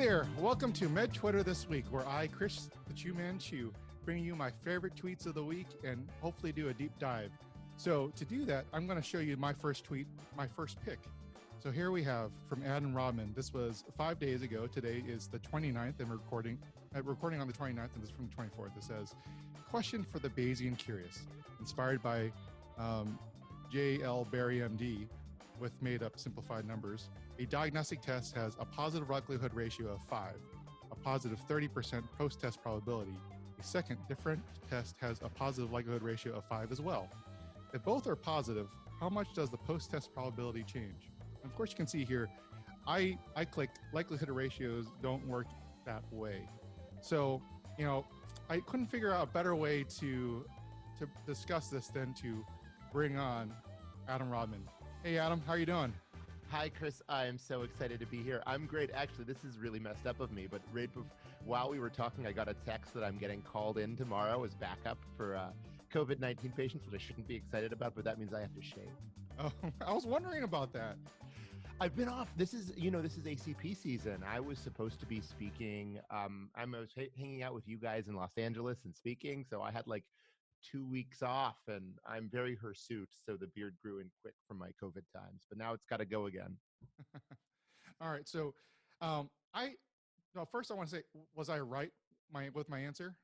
there, welcome to Med Twitter This Week, where I, Chris the Chiu Man Chiu, bring you my favorite tweets of the week and hopefully do a deep dive. So to do that, I'm going to show you my first tweet, my first pick. So here we have from Dr Rodman. This was 5 days ago. Today is the 29th, and recording on the 29th, and this is from the 24th. It says, question for the Bayesian curious, inspired by J.L. Barry, MD, with made-up simplified numbers. A diagnostic test has a positive likelihood ratio of 5, a positive 30% post-test probability. A second different test has a positive likelihood ratio of 5 as well. If both are positive, how much does the post-test probability change? And of course, you can see here, I clicked likelihood ratios don't work that way. So, I couldn't figure out a better way to discuss this than to bring on Dr Rodman. Hey, Adam, how are you doing? Hi, Chris. I am so excited to be here. I'm great. Actually, this is really messed up of me, but while we were talking, I got a text that I'm getting called in tomorrow as backup for COVID-19 patients, which I shouldn't be excited about, but that means I have to shave. Oh, I was wondering about that. I've been off. This is ACP season. I was supposed to be speaking. I was hanging out with you guys in Los Angeles and speaking, so I had like 2 weeks off, and I'm very hirsute, so the beard grew in quick from my COVID times, but now it's got to go again. All right, so first I want to say, was I right with my answer?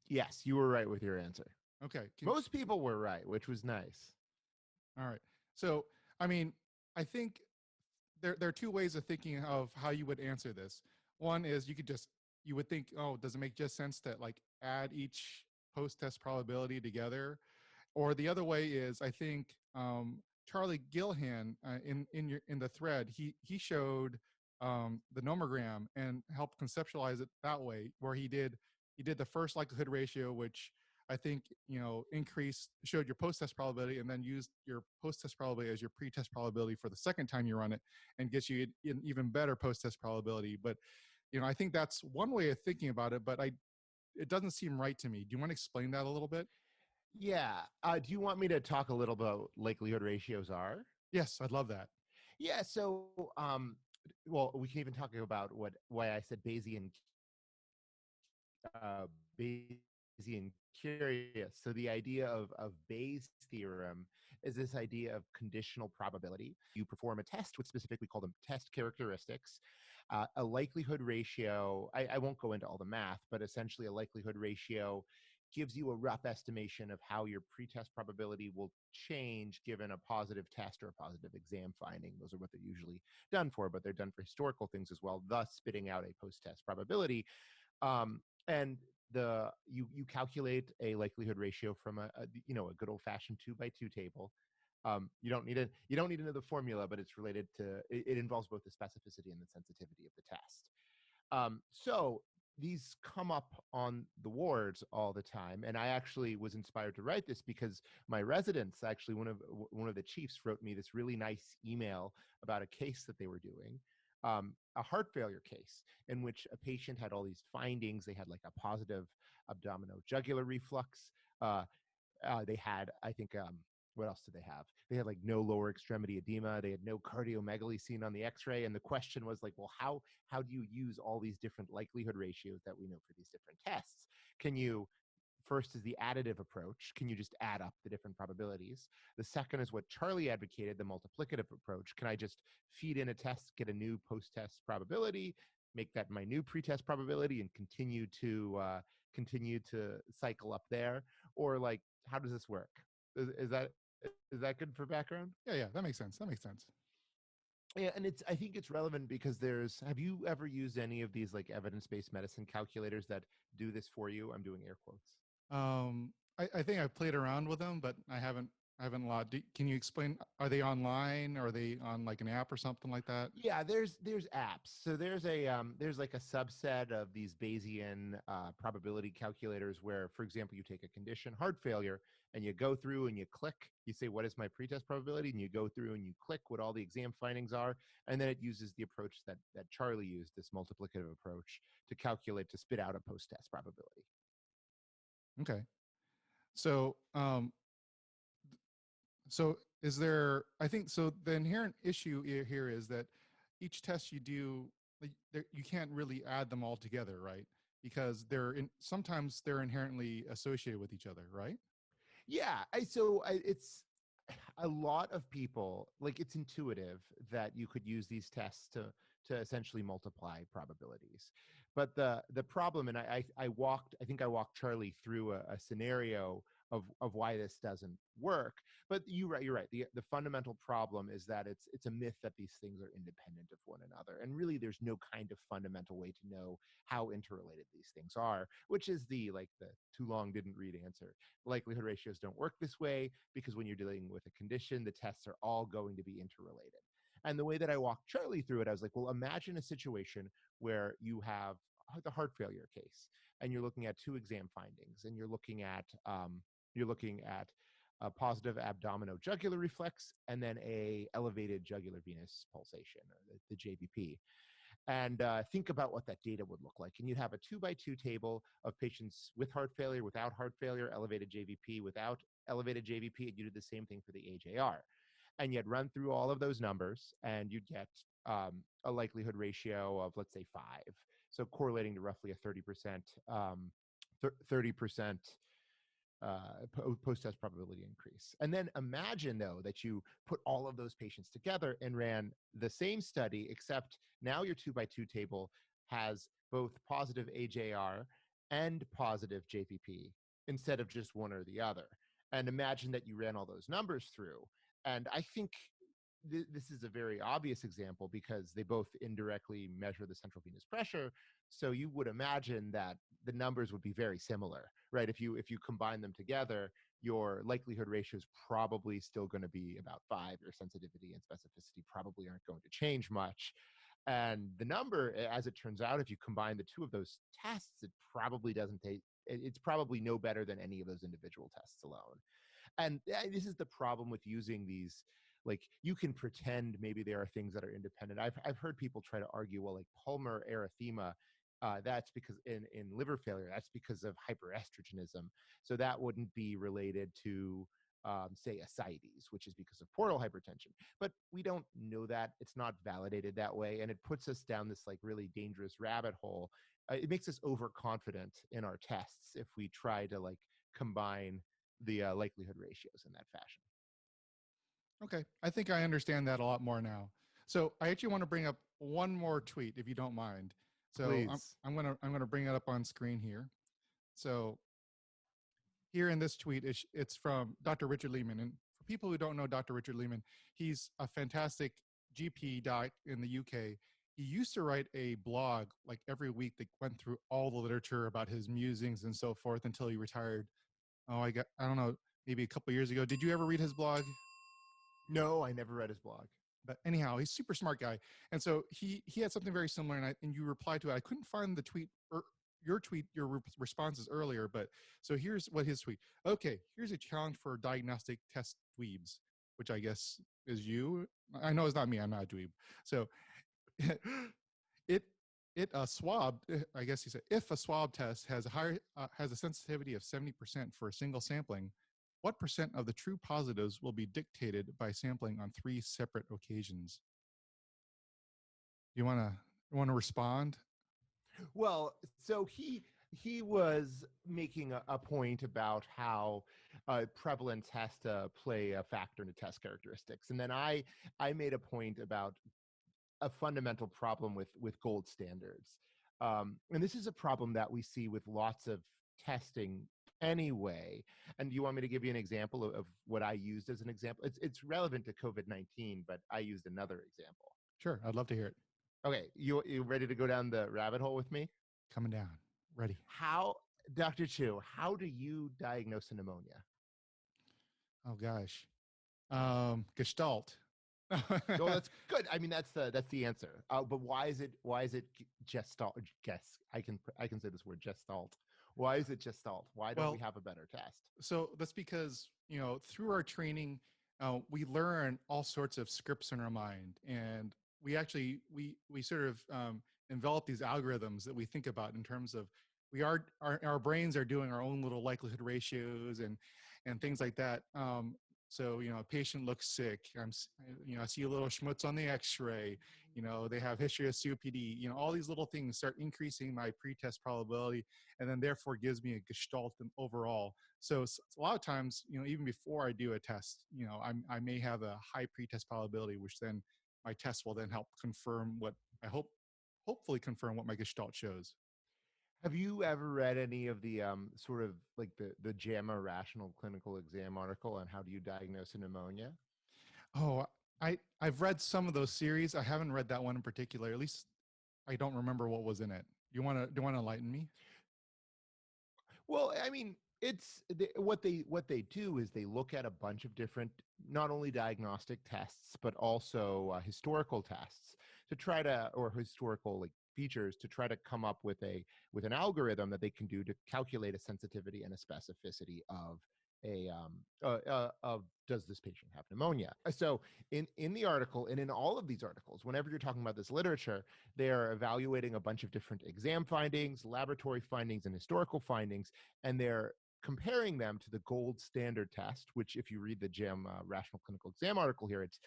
Yes, you were right with your answer. Okay. Most people were right, which was nice. All right. So, I think there are two ways of thinking of how you would answer this. One is you would think, oh, does it make just sense to like add each post-test probability together? Or the other way is, I think Charlie Gilhan in the thread, he showed the nomogram and helped conceptualize it that way, where he did the first likelihood ratio, which I think showed your post-test probability, and then used your post-test probability as your pre-test probability for the second time you run it, and gets you an even better post-test probability. But I think that's one way of thinking about it, but it doesn't seem right to me. Do you want to explain that a little bit? Yeah. Do you want me to talk a little about likelihood ratios are? Yes, I'd love that. Yeah. So, well, we can even talk about why I said Bayesian curious. So the idea of Bayes' theorem is this idea of conditional probability. You perform a test with specific, we call them test characteristics. A likelihood ratio, I won't go into all the math, but essentially a likelihood ratio gives you a rough estimation of how your pretest probability will change given a positive test or a positive exam finding. Those are what they're usually done for, but they're done for historical things as well, thus spitting out a post-test probability. And you calculate a likelihood ratio from a good old-fashioned 2x2 table. You don't need to know the formula, but it's related to it involves both the specificity and the sensitivity of the test. So these come up on the wards all the time, and I actually was inspired to write this because my residents, actually one of the chiefs, wrote me this really nice email about a case that they were doing. A heart failure case in which a patient had all these findings. They had like a positive abdominojugular reflux. They had, I think, what else did they have? They had like no lower extremity edema. They had no cardiomegaly seen on the x-ray. And the question was like, well, how do you use all these different likelihood ratios that we know for these different tests? First is the additive approach. Can you just add up the different probabilities? The second is what Charlie advocated, the multiplicative approach. Can I just feed in a test, get a new post-test probability, make that my new pre-test probability, and continue to cycle up there? Or like, how does this work? Is that good for background? Yeah, that makes sense. Yeah, and I think it's relevant because have you ever used any of these like evidence-based medicine calculators that do this for you? I'm doing air quotes. I think I've played around with them, but I haven't a lot. Can you explain? Are they online? Are they on like an app or something like that? Yeah, there's apps. So there's like a subset of these Bayesian probability calculators where, for example, you take a condition, heart failure, and you go through and you click. You say, what is my pretest probability? And you go through and you click what all the exam findings are, and then it uses the approach that Charlie used, this multiplicative approach, to spit out a post-test probability. Okay. So, is there, I think, so the inherent issue here is that each test you do you can't really add them all together, right? Because sometimes they're inherently associated with each other, right? Yeah, it's a lot of people, like, it's intuitive that you could use these tests to essentially multiply probabilities. But the problem, and I think I walked Charlie through a scenario of why this doesn't work. But you're right. The fundamental problem is that it's a myth that these things are independent of one another, and really there's no kind of fundamental way to know how interrelated these things are, which is the too long didn't read answer. Likelihood ratios don't work this way because when you're dealing with a condition, the tests are all going to be interrelated. And the way that I walked Charlie through it, I was like, well, imagine a situation where you have the heart failure case, and you're looking at two exam findings, and you're looking at a positive abdomino-jugular reflex and then a elevated jugular venous pulsation, or the JVP. And think about what that data would look like. And you'd have a 2 by 2 table of patients with heart failure, without heart failure, elevated JVP, without elevated JVP, and you did the same thing for the AJR. And you'd run through all of those numbers, and you'd get a likelihood ratio of, let's say, 5. So correlating to roughly a 30%, 30% post-test probability increase. And then imagine, though, that you put all of those patients together and ran the same study, except now your 2 by 2 table has both positive AJR and positive JPP instead of just one or the other. And imagine that you ran all those numbers through. And I think this is a very obvious example because they both indirectly measure the central venous pressure. So you would imagine that the numbers would be very similar, right? If you combine them together, your likelihood ratio is probably still going to be about 5. Your sensitivity and specificity probably aren't going to change much. And the number, as it turns out, if you combine the two of those tests, it probably doesn't take, it's probably no better than any of those individual tests alone. And this is the problem with using these. Like, you can pretend maybe there are things that are independent. I've heard people try to argue, well, like palmar erythema, that's because in liver failure, that's because of hyperestrogenism. So that wouldn't be related to, say, ascites, which is because of portal hypertension. But we don't know that. It's not validated that way. And it puts us down this like really dangerous rabbit hole. It makes us overconfident in our tests if we try to like combine the likelihood ratios in that fashion. Okay, I think I understand that a lot more now. So I actually want to bring up one more tweet, if you don't mind. So Please. I'm gonna bring it up on screen here. So here in this tweet, it's from Dr. Richard Lehman. And for people who don't know Dr. Richard Lehman, he's a fantastic GP doc in the UK. He used to write a blog like every week that went through all the literature about his musings and so forth until he retired. Oh, I don't know, maybe a couple years ago. Did you ever read his blog? No, I never read his blog. But anyhow, he's a super smart guy. And so he had something very similar, and you replied to it. I couldn't find the tweet or your responses earlier, but so here's what his tweet. Okay, here's a challenge for diagnostic test dweebs, which I guess is you. I know it's not me. I'm not a dweeb. So it a swab. I guess he said if a swab test has a sensitivity of 70% for a single sampling, what percent of the true positives will be dictated by sampling on 3 separate occasions? You want to respond? Well, so he was making a point about how prevalence has to play a factor into test characteristics, and then I made a point about a fundamental problem with gold standards, and this is a problem that we see with lots of testing anyway. And do you want me to give you an example of what I used as an example? It's relevant to COVID-19, but I used another example. Sure, I'd love to hear it. Okay, you ready to go down the rabbit hole with me? Coming down. Ready. How, Dr. Chiu, how do you diagnose a pneumonia? Oh gosh. Gestalt. Oh, that's good. I mean, that's the answer. But why is it gestalt? Guess I can say this word gestalt. Why is it gestalt? Why don't we have a better test? So that's because, through our training, we learn all sorts of scripts in our mind, and we actually we sort of envelop these algorithms that we think about in terms of our brains are doing our own little likelihood ratios and things like that. So, a patient looks sick. I see a little schmutz on the x-ray. They have history of COPD. All these little things start increasing my pretest probability, and then therefore gives me a gestalt and overall. So a lot of times, even before I do a test, I may have a high pretest probability, which then my test will then help confirm what I hopefully confirm what my gestalt shows. Have you ever read any of the sort of like the JAMA Rational Clinical Exam article on how do you diagnose a pneumonia? Oh, I've read some of those series. I haven't read that one in particular. At least I don't remember what was in it. Do you want to enlighten me? Well, I mean, what they do is they look at a bunch of different, not only diagnostic tests but also historical tests to try to, or historical like features to try to come up with an algorithm that they can do to calculate a sensitivity and a specificity of of does this patient have pneumonia. So in the article, and in all of these articles, whenever you're talking about this literature, they are evaluating a bunch of different exam findings, laboratory findings, and historical findings, and they're comparing them to the gold standard test, which if you read the JAM Rational Clinical Exam article here, it's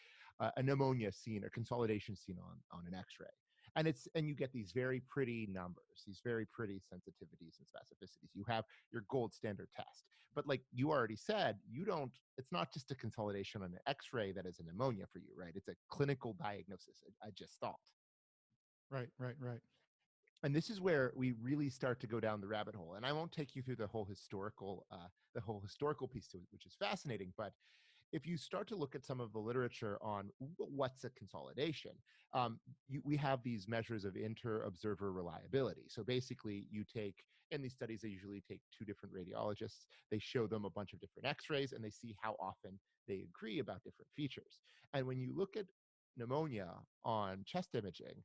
a pneumonia seen, a consolidation seen on an x-ray. And you get these very pretty numbers, these very pretty sensitivities and specificities. You have your gold standard test. But like you already said, it's not just a consolidation on an x-ray that is a pneumonia for you, right? It's a clinical diagnosis, a gestalt. Right. And this is where we really start to go down the rabbit hole. And I won't take you through the whole historical piece to it, which is fascinating. But if you start to look at some of the literature on what's a consolidation, we have these measures of inter-observer reliability. So basically, in these studies, they usually take two different radiologists. They show them a bunch of different x-rays, and they see how often they agree about different features. And when you look at pneumonia on chest imaging,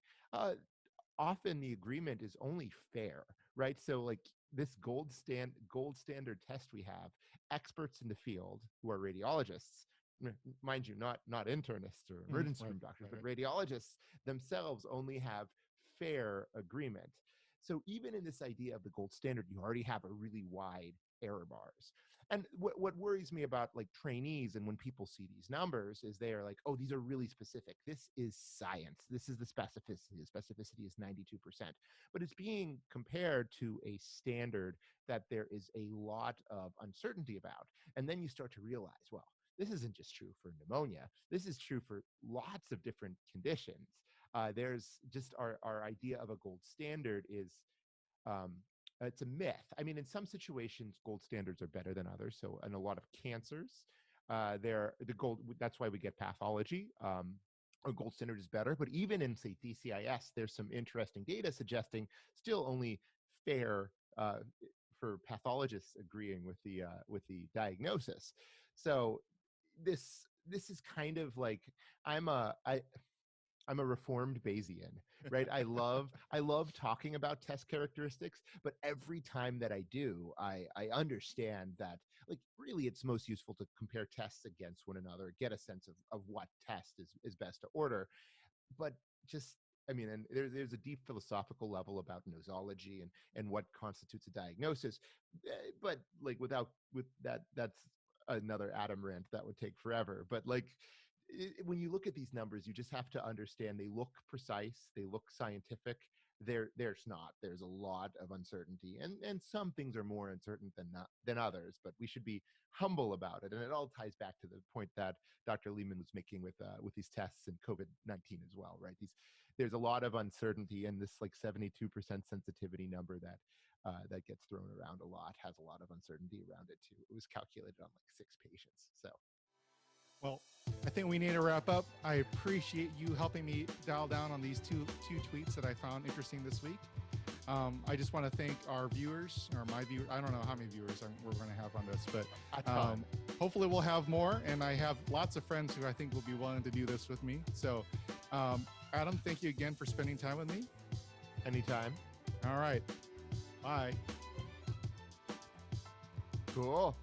often the agreement is only fair, right? So like this gold standard test we have, experts in the field who are radiologists, mind you, not internists or emergency room doctors, but radiologists themselves only have fair agreement. So even in this idea of the gold standard, you already have a really wide error bars. And what worries me about like trainees and when people see these numbers is they are like, oh, these are really specific. This is science. This is the specificity. The specificity is 92%. But it's being compared to a standard that there is a lot of uncertainty about. And then you start to realize, well, this isn't just true for pneumonia. This is true for lots of different conditions. There's just our idea of a gold standard is it's a myth. I mean, in some situations, gold standards are better than others. So, in a lot of cancers, that's why we get pathology. A gold standard is better. But even in, say, DCIS, there's some interesting data suggesting still only fair for pathologists agreeing with the diagnosis. So, this is kind of like I'm a reformed Bayesian, right? I love talking about test characteristics, but every time that I do, I understand that like really it's most useful to compare tests against one another, get a sense of what test is best to order. But just I mean, and there's a deep philosophical level about nosology and what constitutes a diagnosis. But like with that's another Adam rant that would take forever. But like when you look at these numbers, you just have to understand they look precise, they look scientific. There's not. There's a lot of uncertainty, and some things are more uncertain than others. But we should be humble about it, and it all ties back to the point that Dr. Lehman was making with these tests and COVID-19 as well, right? There's a lot of uncertainty, and this like 72% sensitivity number that gets thrown around a lot has a lot of uncertainty around it too. It was calculated on like 6 patients, so. Well, I think we need to wrap up. I appreciate you helping me dial down on these two tweets that I found interesting this week. I just want to thank our viewers, or my viewers. I don't know how many viewers we're going to have on this, but hopefully we'll have more. And I have lots of friends who I think will be willing to do this with me. So, Adam, thank you again for spending time with me. Anytime. All right. Bye. Cool.